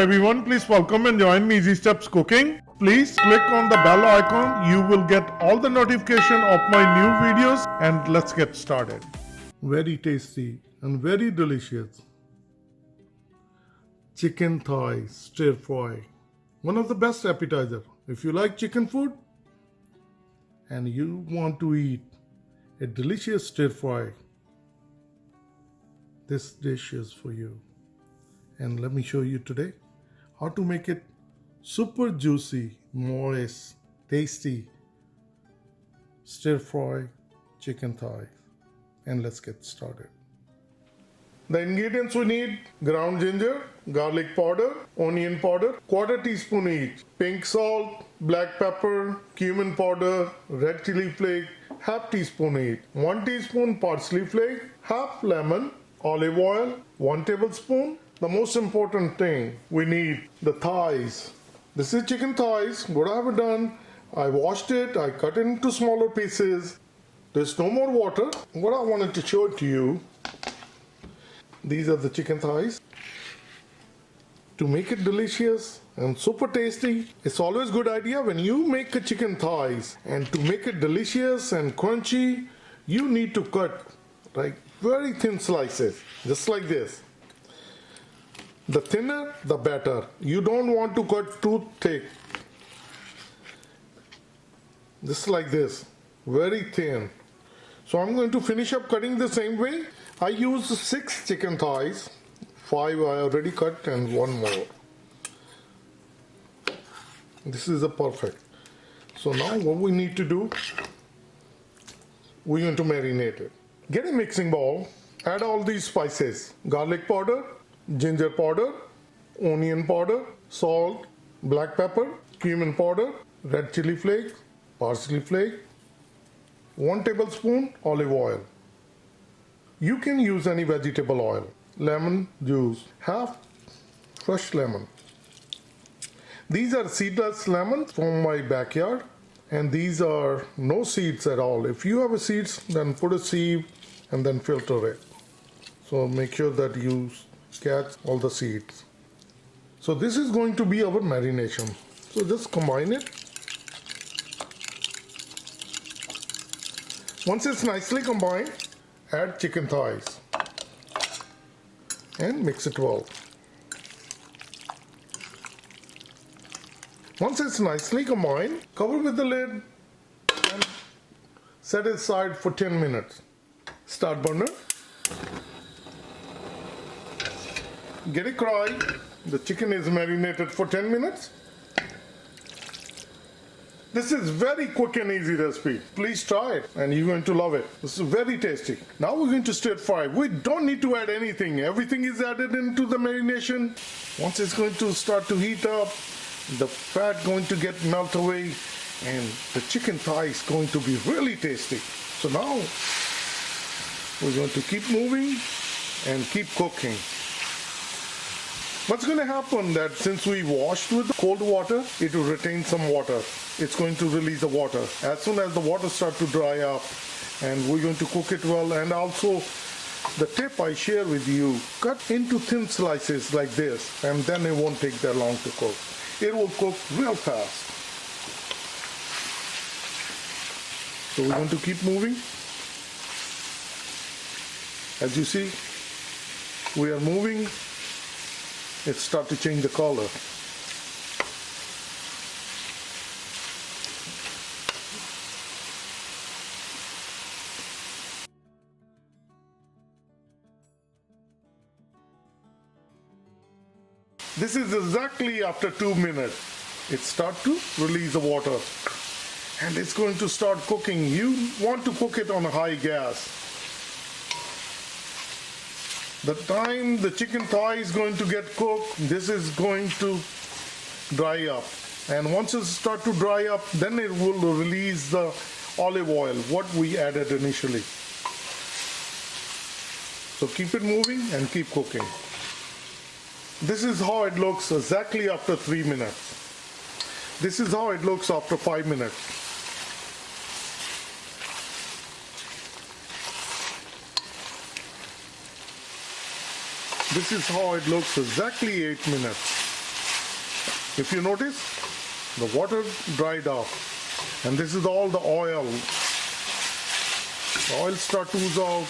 everyone, please welcome and join me Easy Steps Cooking. Please click on the bell icon. You will get all the notification of my new videos and let's get started. Very tasty and very delicious. Chicken thigh stir fry. One of the best appetizer. If you like chicken food and you want to eat a delicious stir fry, this dish is for you. And let me show you today how to make it super juicy, moist, tasty stir fry chicken thigh. And let's get started. The ingredients we need: ground ginger, garlic powder, onion powder, quarter teaspoon each, pink salt, black pepper, cumin powder, red chili flake, half teaspoon each, 1 teaspoon parsley flake, half lemon, olive oil, 1 tablespoon. The most important thing, we need the thighs. This is chicken thighs. What I have done, I washed it, I cut it into smaller pieces. There's no more water. What I wanted to show it to you, these are the chicken thighs. To make it delicious and super tasty, it's always a good idea when you make a chicken thighs, and to make it delicious and crunchy, you need to cut like very thin slices, just like this. The thinner, the better. You don't want to cut too thick. Just like this, very thin. So I'm going to finish up cutting the same way. I used 6 chicken thighs, 5 I already cut and 1 more. This is a perfect. So now what we need to do, we're going to marinate it. Get a mixing bowl, add all these spices: garlic powder, ginger powder, onion powder, salt, black pepper, cumin powder, red chili flake, parsley flake, 1 tablespoon olive oil. You can use any vegetable oil. Lemon juice, half fresh lemon. These are seedless lemons from my backyard, and these are no seeds at all. If you have a seeds, then put a sieve and then filter it. So make sure that you catch all the seeds. So this is going to be our marination. So just combine it. Once it's nicely combined, add chicken thighs and mix it well. Once it's nicely combined, cover with the lid and set it aside for 10 minutes. Start burner. Get it cry. The chicken is marinated for 10 minutes. This is very quick and easy recipe. Please try it and you're going to love it. This is very tasty. Now we're going to stir fry. We don't need to add anything. Everything is added into the marination. Once it's going to start to heat up, the fat going to get melt away and the chicken thigh is going to be really tasty. So now we're going to keep moving and keep cooking. What's going to happen that since we washed with cold water, it will retain some water. It's going to release the water. As soon as the water starts to dry up, and we're going to cook it well. And also, the tip I share with you, cut into thin slices like this, and then it won't take that long to cook. It will cook real fast. So we're going to keep moving. As you see, we are moving. It starts to change the color. This is exactly after 2 minutes. It starts to release the water and it's going to start cooking. You want to cook it on a high gas. The time the chicken thigh is going to get cooked, this is going to dry up. And once it starts to dry up, then it will release the olive oil, what we added initially. So keep it moving and keep cooking. This is how it looks exactly after 3 minutes. This is how it looks after 5 minutes. This is how it looks exactly 8 minutes. If you notice, the water dried off, and this is all the oil. The oil starts to ooze out.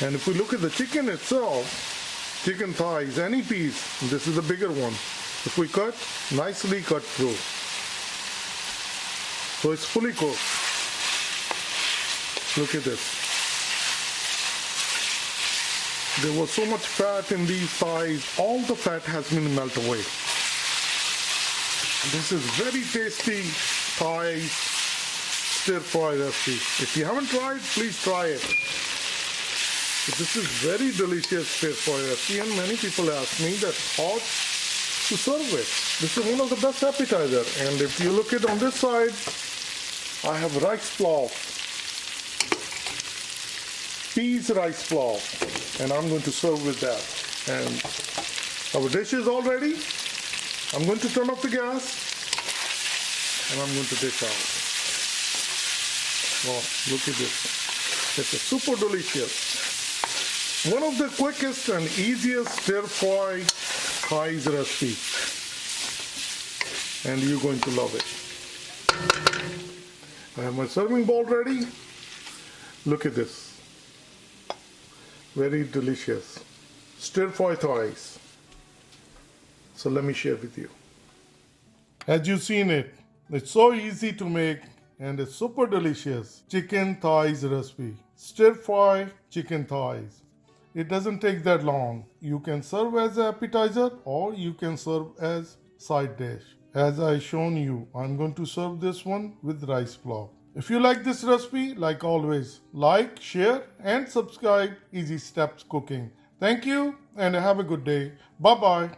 And if we look at the chicken itself, chicken thighs, any piece, this is the bigger one. If we cut, nicely cut through. So it's fully cooked. Look at this. There was so much fat in these thighs, all the fat has been melted away. This is very tasty Thai stir-fry recipe. If you haven't tried, please try it. This is very delicious stir-fry recipe, and many people ask me that how to serve it. This is one of the best appetizer. And if you look at on this side, I have rice flour, peas rice flour, and I'm going to serve with that. And our dish is all ready. I'm going to turn off the gas, and I'm going to dish out. Wow, look at this. It's a super delicious. One of the quickest and easiest stir-fry Thai recipe. And you're going to love it. I have my serving bowl ready. Look at this. Very delicious. Stir-fry thighs. So let me share with you. As you've seen it, it's so easy to make and it's super delicious. Chicken thighs recipe. Stir-fry chicken thighs. It doesn't take that long. You can serve as an appetizer or you can serve as side dish. As I shown you, I'm going to serve this one with rice flour. If you like this recipe, like always, like, share and subscribe Easy Steps Cooking. Thank you and have a good day. Bye-bye.